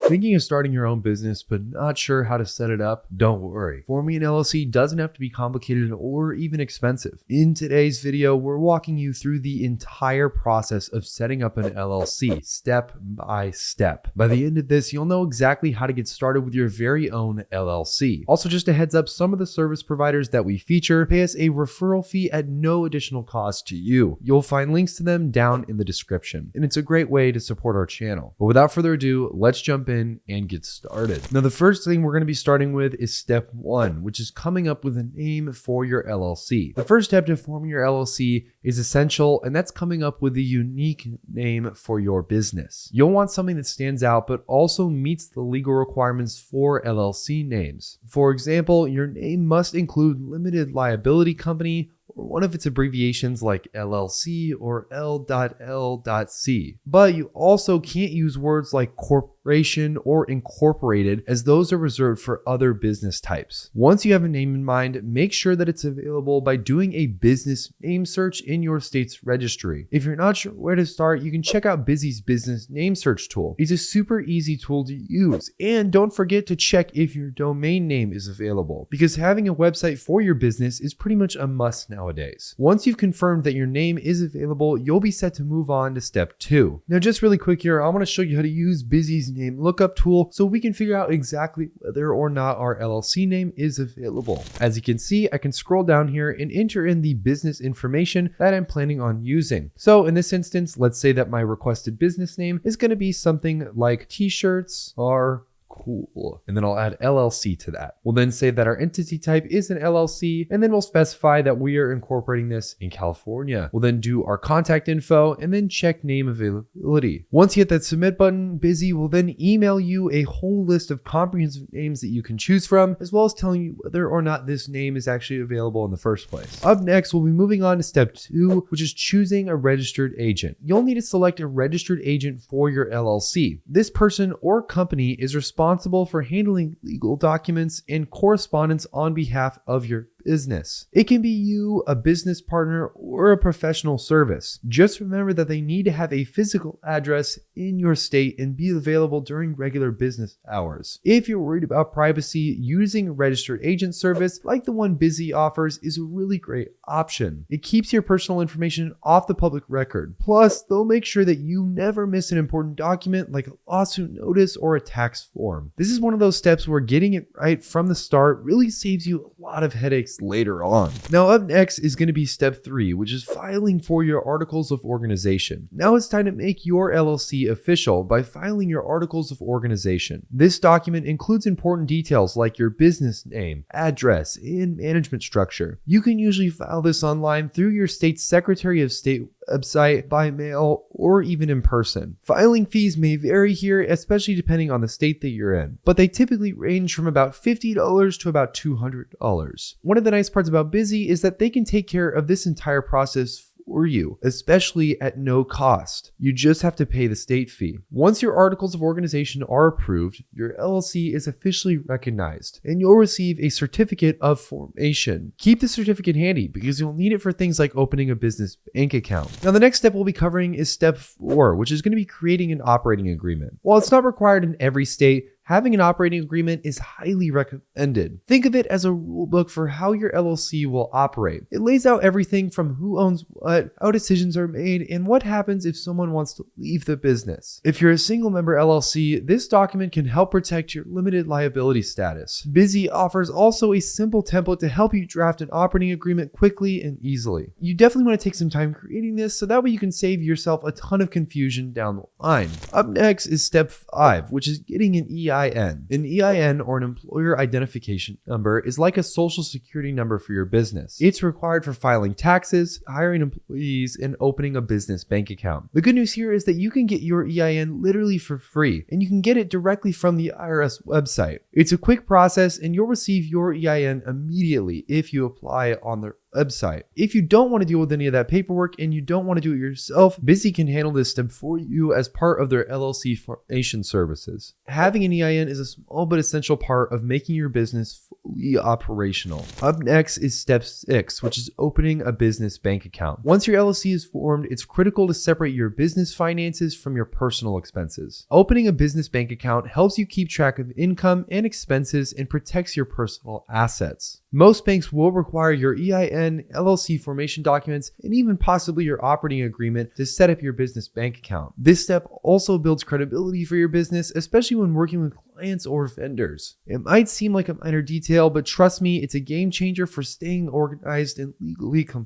Thinking of starting your own business but not sure how to set it up? Don't worry. Forming an LLC doesn't have to be complicated or even expensive. In today's video, we're walking you through the entire process of setting up an LLC step by step. By the end of this, you'll know exactly how to get started with your very own LLC. Also, just a heads up, some of the service providers that we feature pay us a referral fee at no additional cost to you. You'll find links to them down in the description, and it's a great way to support our channel. But without further ado, let's jump in and get started. Now, the first thing we're going to be starting with is step 1, which is coming up with a name for your LLC. The first step to forming your LLC is essential, and that's coming up with a unique name for your business. You'll want something that stands out but also meets the legal requirements for LLC names. For example, your name must include limited liability company or one of its abbreviations like LLC or L.L.C. But you also can't use words like corporation or incorporated, as those are reserved for other business types. Once you have a name in mind, make sure that it's available by doing a business name search in your state's registry. If you're not sure where to start, you can check out Bizee's business name search tool. It's a super easy tool to use, and don't forget to check if your domain name is available, because having a website for your business is pretty much a must nowadays. Once you've confirmed that your name is available, you'll be set to move on to step 2. Now, just really quick here, I want to show you how to use Bizee's name lookup tool so we can figure out exactly whether or not our LLC name is available. As you can see, I can scroll down here and enter in the business information that I'm planning on using. So in this instance, let's say that my requested business name is going to be something like T-shirts are cool. And then I'll add LLC to that. We'll then say that our entity type is an LLC, and then we'll specify that we are incorporating this in California. We'll then do our contact info and then check name availability. Once you hit that submit button, Bizee will then email you a whole list of comprehensive names that you can choose from, as well as telling you whether or not this name is actually available in the first place. Up next, we'll be moving on to step 2, which is choosing a registered agent. You'll need to select a registered agent for your LLC. This person or company is responsible for handling legal documents and correspondence on behalf of your business. It can be you, a business partner, or a professional service. Just remember that they need to have a physical address in your state and be available during regular business hours. If you're worried about privacy, using a registered agent service like the one Bizee offers is a really great option. It keeps your personal information off the public record. Plus, they'll make sure that you never miss an important document like a lawsuit notice or a tax form. This is one of those steps where getting it right from the start really saves you a lot of headaches later on. Now, up next is going to be step 3, which is filing for your articles of organization. Now it's time to make your LLC official by filing your articles of organization. This document includes important details like your business name, address, and management structure. You can usually file this online through your state's Secretary of State website, by mail, or even in person. Filing fees may vary here, especially depending on the state that you're in, but they typically range from about $50 to about $200. One of the nice parts about Bizee is that they can take care of this entire process for you, especially at no cost. You just have to pay the state fee. Once your articles of organization are approved, your LLC is officially recognized, and you'll receive a certificate of formation. Keep the certificate handy because you'll need it for things like opening a business bank account. Now, the next step we'll be covering is step 4, which is going to be creating an operating agreement. While it's not required in every state, having an operating agreement is highly recommended. Think of it as a rule book for how your LLC will operate. It lays out everything from who owns what, how decisions are made, and what happens if someone wants to leave the business. If you're a single member LLC, this document can help protect your limited liability status. Bizee offers also a simple template to help you draft an operating agreement quickly and easily. You definitely want to take some time creating this so that way you can save yourself a ton of confusion down the line. Up next is step 5, which is getting an EIN. An EIN, or an employer identification number, is like a social security number for your business. It's required for filing taxes, hiring employees, and opening a business bank account. The good news here is that you can get your EIN literally for free, and you can get it directly from the IRS website. It's a quick process, and you'll receive your EIN immediately if you apply on their website. If you don't want to deal with any of that paperwork and you don't want to do it yourself, Bizee can handle this step for you as part of their LLC formation services. Having an EIN is a small but essential part of making your business fully operational. Up next is step 6, which is opening a business bank account. Once your LLC is formed, it's critical to separate your business finances from your personal expenses. Opening a business bank account helps you keep track of income and expenses and protects your personal assets. Most banks will require your EIN, LLC formation documents, and even possibly your operating agreement to set up your business bank account. This step also builds credibility for your business, especially when working with clients or vendors. It might seem like a minor detail, but trust me, it's a game changer for staying organized and legally compliant.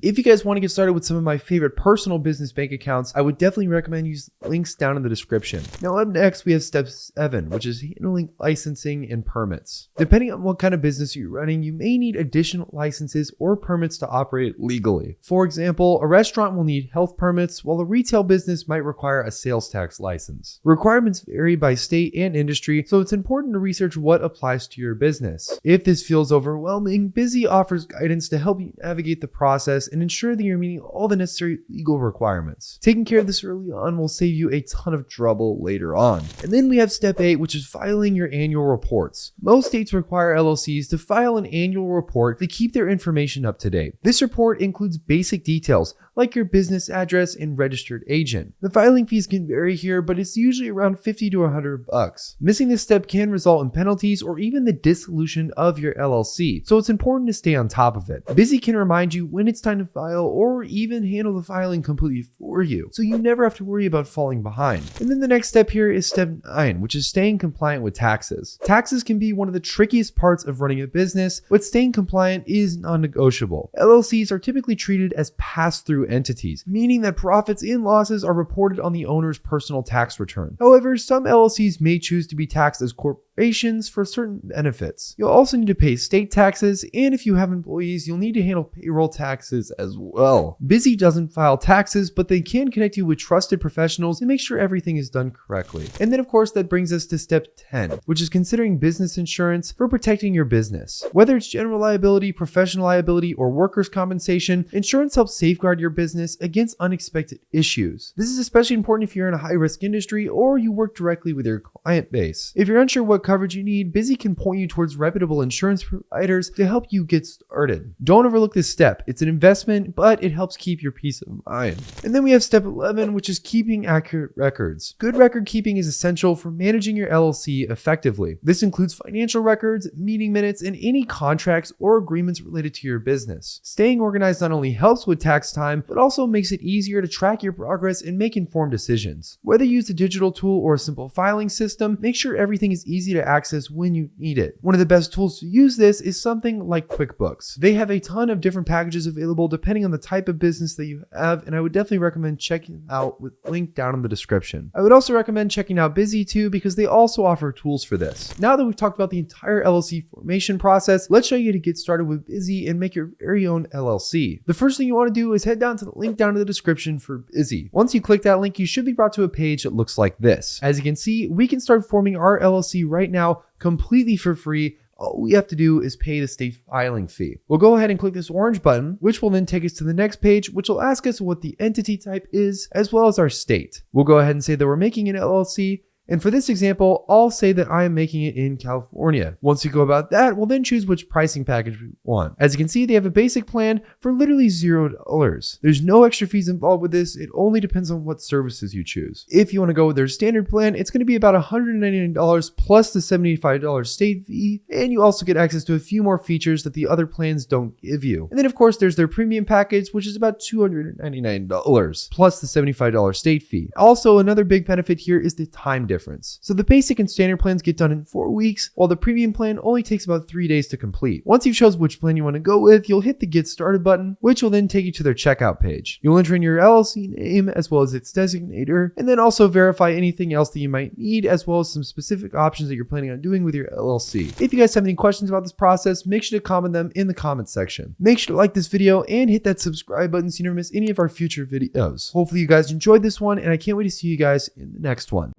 If you guys want to get started with some of my favorite personal business bank accounts, I would definitely recommend use links down in the description. Now up next, we have step 7, which is handling licensing and permits. Depending on what kind of business you're running, you may need additional licenses or permits to operate legally. For example, a restaurant will need health permits, while a retail business might require a sales tax license. Requirements vary by state and industry, so it's important to research what applies to your business. If this feels overwhelming, Bizee offers guidance to help you navigate the process and ensure that you're meeting all the necessary legal requirements. Taking care of this early on will save you a ton of trouble later on. And then we have step 8, which is filing your annual reports. Most states require LLCs to file an annual report to keep their information up to date. This report includes basic details like your business address and registered agent. The filing fees can vary here, but it's usually around $50 to $100. Missing this step can result in penalties or even the dissolution of your LLC, so it's important to stay on top of it. Bizee can remind you when it's time to file or even handle the filing completely for you, so you never have to worry about falling behind. And then the next step here is step 9, which is staying compliant with taxes. Taxes can be one of the trickiest parts of running a business, but staying compliant is non-negotiable. LLCs are typically treated as pass-through entities, meaning that profits and losses are reported on the owner's personal tax return. However, some LLCs may choose to be taxed as corporations for certain benefits. You'll also need to pay state taxes, and if you have employees, you'll need to handle payroll taxes as well. Bizee doesn't file taxes, but they can connect you with trusted professionals to make sure everything is done correctly. And then of course that brings us to step 10, which is considering business insurance for protecting your business. Whether it's general liability, professional liability, or workers' compensation, insurance helps safeguard your business against unexpected issues. This is especially important if you're in a high-risk industry or you work directly with your client base. If you're unsure what coverage you need, Bizee can point you towards reputable insurance providers to help you get started. Don't overlook this step. It's an investment, but it helps keep your peace of mind. And then we have step 11, which is keeping accurate records. Good record keeping is essential for managing your LLC effectively. This includes financial records, meeting minutes, and any contracts or agreements related to your business. Staying organized not only helps with tax time, but also makes it easier to track your progress and make informed decisions. Whether you use a digital tool or a simple filing system, make sure everything is easy to access when you need it. One of the best tools to use this is something like QuickBooks. They have a ton of different packages available depending on the type of business that you have, and I would definitely recommend checking it out with link down in the description. I would also recommend checking out Bizee too, because they also offer tools for this. Now that we've talked about the entire LLC formation process, let's show you to get started with Bizee and make your very own LLC. The first thing you want to do is head down to the link down in the description for Bizee. Once you click that link, you should be brought to a page that looks like this. As you can see, we can start forming our LLC right now completely for free. All we have to do is pay the state filing fee. We'll go ahead and click this orange button, which will then take us to the next page, which will ask us what the entity type is, as well as our state. We'll go ahead and say that we're making an LLC. And for this example, I'll say that I am making it in California. Once we go about that, we'll then choose which pricing package we want. As you can see, they have a basic plan for literally $0. There's no extra fees involved with this. It only depends on what services you choose. If you want to go with their standard plan, it's going to be about $199 plus the $75 state fee. And you also get access to a few more features that the other plans don't give you. And then of course, there's their premium package, which is about $299 plus the $75 state fee. Also, another big benefit here is the time difference. So the basic and standard plans get done in 4 weeks, while the premium plan only takes about 3 days to complete. Once you've chosen which plan you want to go with, you'll hit the Get Started button, which will then take you to their checkout page. You'll enter in your LLC name as well as its designator, and then also verify anything else that you might need, as well as some specific options that you're planning on doing with your LLC. If you guys have any questions about this process, make sure to comment them in the comments section. Make sure to like this video and hit that subscribe button so you never miss any of our future videos. Hopefully you guys enjoyed this one, and I can't wait to see you guys in the next one.